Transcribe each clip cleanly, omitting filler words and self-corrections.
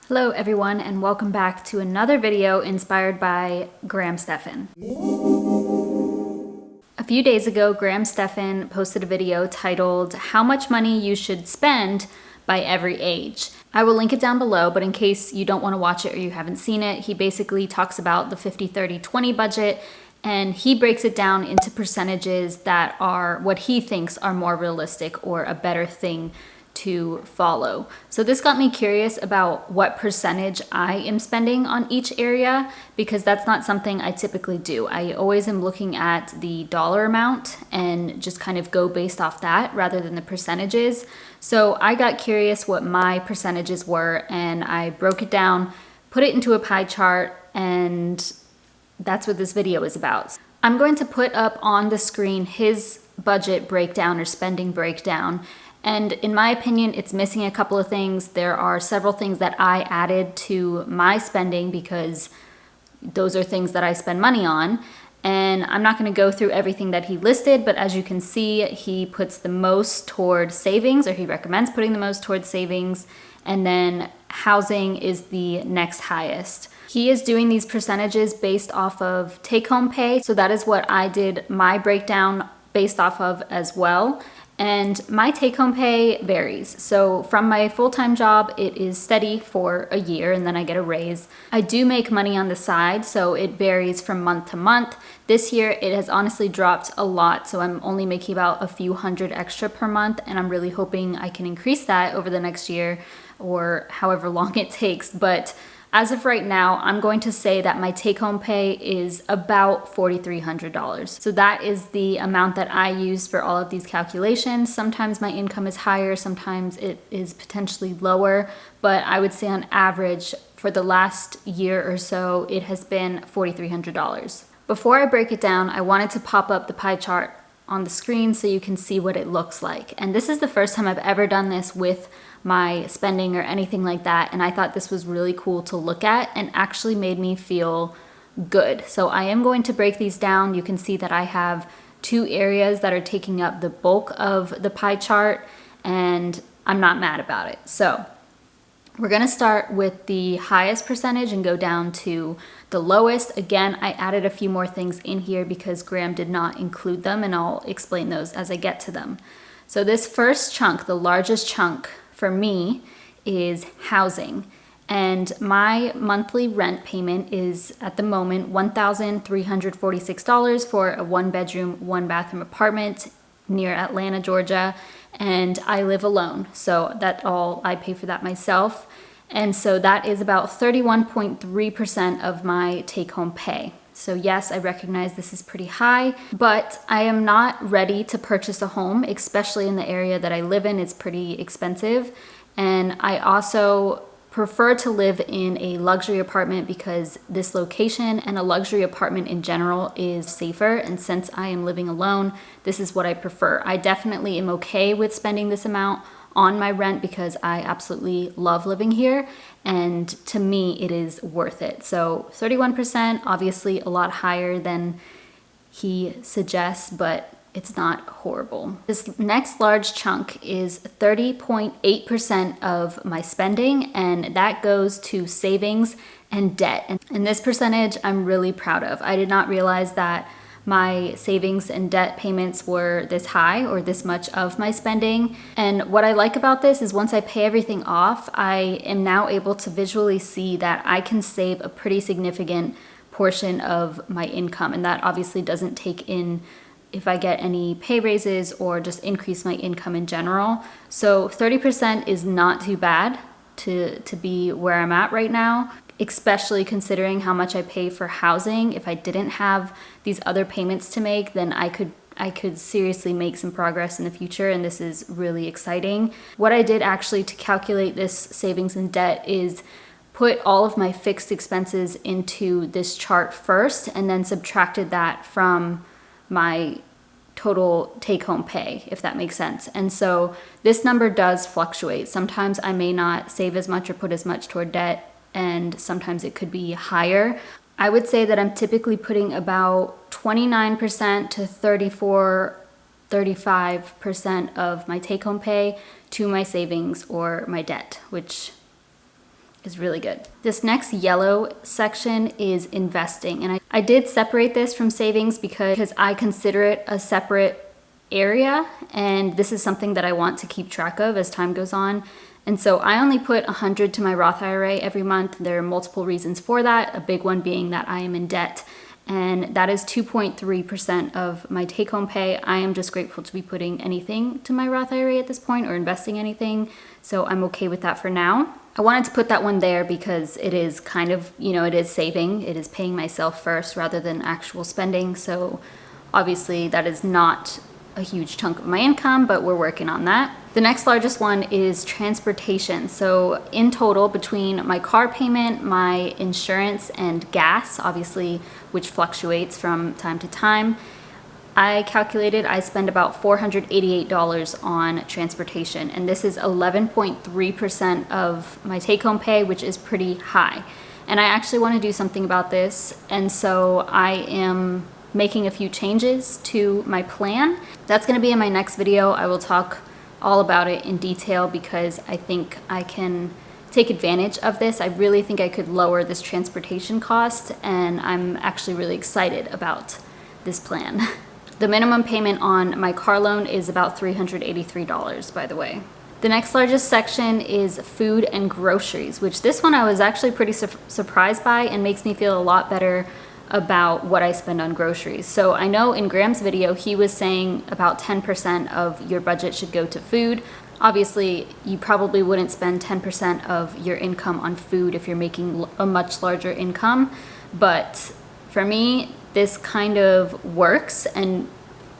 Hello everyone, and welcome back to another video inspired by Graham Stephan. A few days ago, Graham Stephan posted a video titled How Much Money You Should Spend by Every Age. I will link it down below, but in case you don't want to watch it or you haven't seen it, he basically talks about the 50-30-20 budget, and he breaks it down into percentages that are what he thinks are more realistic or a better thing to follow. So this got me curious about what percentage I am spending on each area, because that's not something I typically do. I always am looking at the dollar amount and just kind of go based off that rather than the percentages. So I got curious what my percentages were, and I broke it down, put it into a pie chart, and that's what this video is about. I'm going to put up on the screen his budget breakdown or spending breakdown. And in my opinion, it's missing a couple of things. There are several things that I added to my spending because those are things that I spend money on. And I'm not going to go through everything that he listed, but as you can see, he puts the most toward savings, or he recommends putting the most toward savings. And then housing is the next highest. He is doing these percentages based off of take-home pay. So that is what I did my breakdown based off of as well. And my take-home pay varies. So from my full-time job, it is steady for a year and then I get a raise. I do make money on the side, so it varies from month to month. This year, it has honestly dropped a lot, so I'm only making about a few hundred extra per month, and I'm really hoping I can increase that over the next year or however long it takes. But as of right now, I'm going to say that my take-home pay is about $4,300. So that is the amount that I use for all of these calculations. Sometimes my income is higher, sometimes it is potentially lower, but I would say on average for the last year or so, it has been $4,300. Before I break it down, I wanted to pop up the pie chart on the screen so you can see what it looks like. And this is the first time I've ever done this with my spending or anything like that, and I thought this was really cool to look at and actually made me feel good. So I am going to break these down. You can see that I have two areas that are taking up the bulk of the pie chart, and I'm not mad about it. So we're gonna start with the highest percentage and go down to the lowest. Again, I added a few more things in here because Graham did not include them, and I'll explain those as I get to them. So this first chunk, the largest chunk for me, is housing. And my monthly rent payment is at the moment $1,346 for a 1-bedroom, 1-bathroom apartment near Atlanta, Georgia. And I live alone, so I pay for that myself. And so that is about 31.3% of my take-home pay. So yes, I recognize this is pretty high, but I am not ready to purchase a home, especially in the area that I live in. It's pretty expensive. And I also prefer to live in a luxury apartment because this location and a luxury apartment in general is safer. And since I am living alone, this is what I prefer. I definitely am okay with spending this amount on my rent because I absolutely love living here, and to me it is worth it. So 31%, obviously a lot higher than he suggests, but it's not horrible. This next large chunk is 30.8% of my spending, and that goes to savings and debt. And this percentage I'm really proud of. I did not realize that my savings and debt payments were this high or this much of my spending. And what I like about this is once I pay everything off, I am now able to visually see that I can save a pretty significant portion of my income. And that obviously doesn't take in if I get any pay raises or just increase my income in general. So 30% is not too bad to be where I'm at right now, especially considering how much I pay for housing. If I didn't have these other payments to make, then I could seriously make some progress in the future, and this is really exciting. What I did actually to calculate this savings and debt is put all of my fixed expenses into this chart first and then subtracted that from my total take-home pay, if that makes sense. And so this number does fluctuate. Sometimes I may not save as much or put as much toward debt, and sometimes it could be higher. I would say that I'm typically putting about 29% to 35% of my take-home pay to my savings or my debt, which is really good. This next yellow section is investing. And I did separate this from savings because I consider it a separate area. And this is something that I want to keep track of as time goes on. And so I only put $100 to my Roth IRA every month. There are multiple reasons for that. A big one being that I am in debt. And that is 2.3% of my take-home pay. I am just grateful to be putting anything to my Roth IRA at this point, or investing anything. So I'm okay with that for now. I wanted to put that one there because it is kind of, it is saving. It is paying myself first rather than actual spending. So obviously that is not a huge chunk of my income, but we're working on that. The next largest one is transportation. So in total, between my car payment, my insurance, and gas, obviously, which fluctuates from time to time, I calculated I spend about $488 on transportation. And this is 11.3% of my take-home pay, which is pretty high. And I actually want to do something about this. And so I am making a few changes to my plan. That's going to be in my next video. I will talk all about it in detail because I think I can take advantage of this. I really think I could lower this transportation cost, and I'm actually really excited about this plan. The minimum payment on my car loan is about $383, by the way. The next largest section is food and groceries, which this one I was actually pretty surprised by and makes me feel a lot better about what I spend on groceries. So I know in Graham's video, he was saying about 10% of your budget should go to food. Obviously, you probably wouldn't spend 10% of your income on food if you're making a much larger income. But for me, this kind of works, and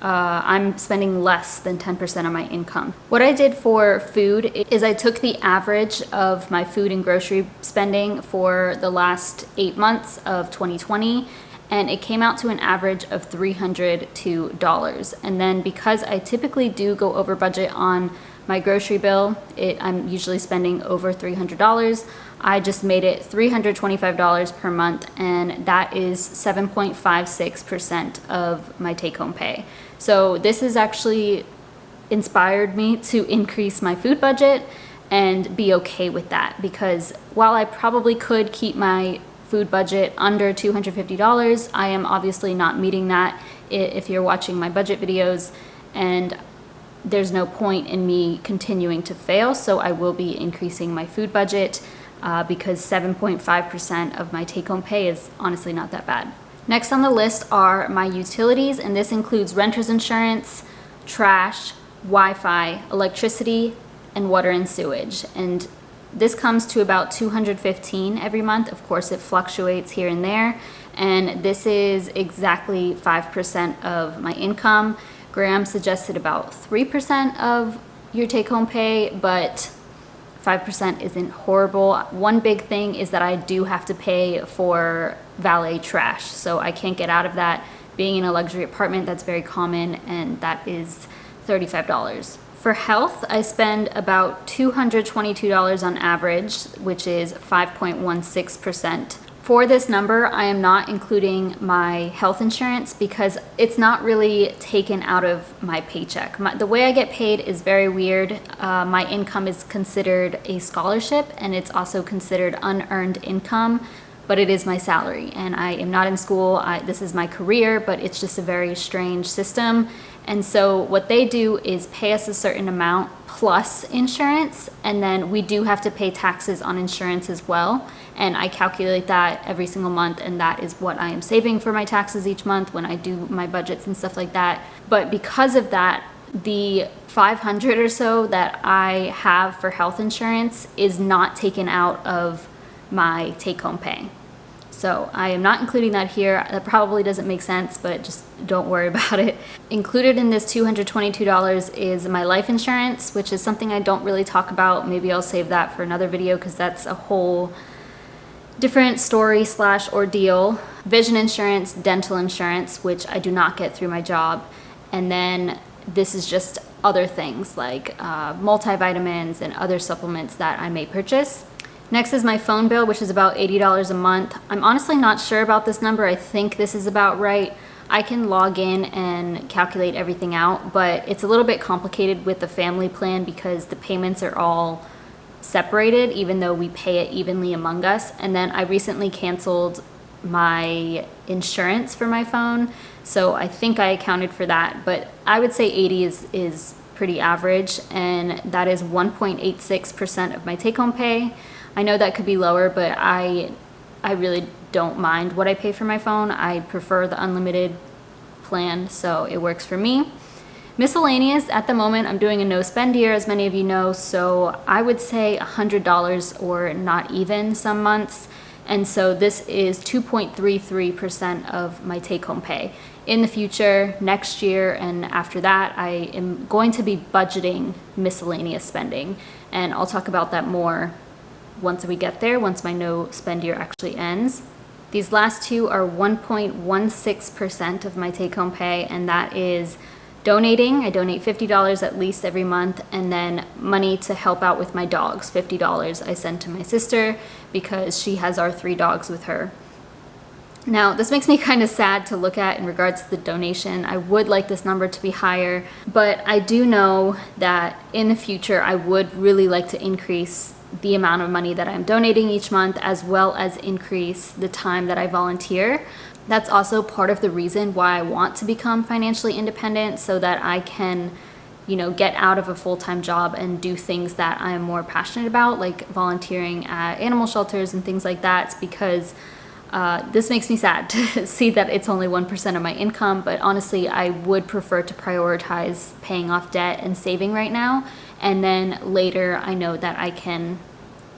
I'm spending less than 10% of my income. What I did for food is I took the average of my food and grocery spending for the last 8 months of 2020, and it came out to an average of $302. And then because I typically do go over budget on my grocery bill, I'm usually spending over $300. I just made it $325 per month, and that is 7.56% of my take-home pay. So this has actually inspired me to increase my food budget and be okay with that, because while I probably could keep my food budget under $250, I am obviously not meeting that if you're watching my budget videos, and there's no point in me continuing to fail. So I will be increasing my food budget because 7.5% of my take-home pay is honestly not that bad. Next on the list are my utilities, and this includes renter's insurance, trash, Wi-Fi, electricity, and water and sewage. And this comes to about $215 every month. Of course, it fluctuates here and there, and this is exactly 5% of my income. Graham suggested about 3% of your take-home pay, but 5% isn't horrible. One big thing is that I do have to pay for valet trash, so I can't get out of that. Being in a luxury apartment, that's very common, and that is $35. For health, I spend about $222 on average, which is 5.16%. For this number, I am not including my health insurance because it's not really taken out of my paycheck. The way I get paid is very weird. My income is considered a scholarship, and it's also considered unearned income, but it is my salary, and I am not in school. This is my career, but it's just a very strange system. And so what they do is pay us a certain amount plus insurance, and then we do have to pay taxes on insurance as well. And I calculate that every single month, and that is what I am saving for my taxes each month when I do my budgets and stuff like that. But because of that, the $500 or so that I have for health insurance is not taken out of my take-home pay. So I am not including that here. That probably doesn't make sense, but just don't worry about it. Included in this $222 is my life insurance, which is something I don't really talk about. Maybe I'll save that for another video because that's a whole different story / ordeal. Vision insurance, dental insurance, which I do not get through my job. And then this is just other things like multivitamins and other supplements that I may purchase. Next is my phone bill, which is about $80 a month. I'm honestly not sure about this number. I think this is about right. I can log in and calculate everything out, but it's a little bit complicated with the family plan because the payments are all separated, even though we pay it evenly among us. And then I recently canceled my insurance for my phone, so I think I accounted for that, but I would say 80 is pretty average, and that is 1.86% of my take-home pay. I know that could be lower, but I really don't mind what I pay for my phone. I prefer the unlimited plan, so it works for me. Miscellaneous, at the moment, I'm doing a no spend year, as many of you know, so I would say $100 or not even some months. And so this is 2.33% of my take-home pay. In the future, next year and after that, I am going to be budgeting miscellaneous spending. And I'll talk about that more once we get there, once my no spend year actually ends. These last two are 1.16% of my take-home pay, and that is donating. I donate $50 at least every month, and then money to help out with my dogs. $50 I send to my sister because she has our 3 dogs with her. Now, this makes me kind of sad to look at in regards to the donation. I would like this number to be higher, but I do know that in the future I would really like to increase the amount of money that I'm donating each month, as well as increase the time that I volunteer. That's also part of the reason why I want to become financially independent, so that I can, get out of a full-time job and do things that I'm more passionate about, like volunteering at animal shelters and things like that. It's because this makes me sad to see that it's only 1% of my income, but honestly, I would prefer to prioritize paying off debt and saving right now, and then later I know that I can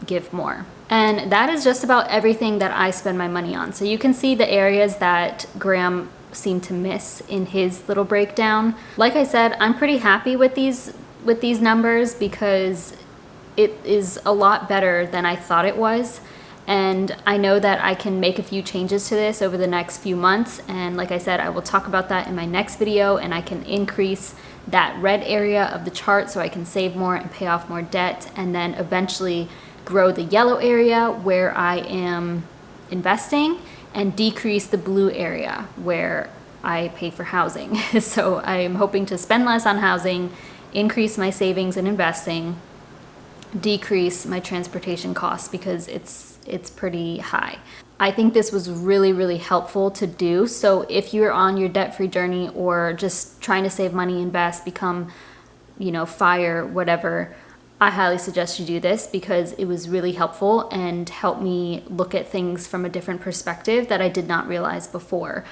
give more. And that is just about everything that I spend my money on. So you can see the areas that Graham seemed to miss in his little breakdown. Like I said, I'm pretty happy with these numbers because it is a lot better than I thought it was. And I know that I can make a few changes to this over the next few months. And like I said, I will talk about that in my next video, and I can increase that red area of the chart so I can save more and pay off more debt, and then eventually grow the yellow area where I am investing and decrease the blue area where I pay for housing. So I'm hoping to spend less on housing, increase my savings and investing, decrease my transportation costs because it's pretty high. I think this was really, really helpful to do. So if you're on your debt-free journey or just trying to save money, invest, become, FIRE, whatever, I highly suggest you do this because it was really helpful and helped me look at things from a different perspective that I did not realize before.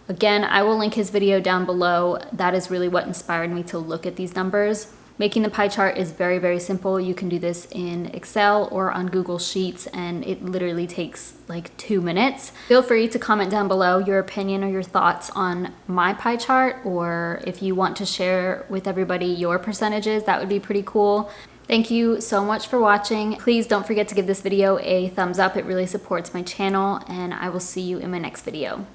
Again, I will link his video down below. That is really what inspired me to look at these numbers. Making the pie chart is very, very simple. You can do this in Excel or on Google Sheets, and it literally takes like 2 minutes. Feel free to comment down below your opinion or your thoughts on my pie chart, or if you want to share with everybody your percentages, that would be pretty cool. Thank you so much for watching. Please don't forget to give this video a thumbs up. It really supports my channel, and I will see you in my next video.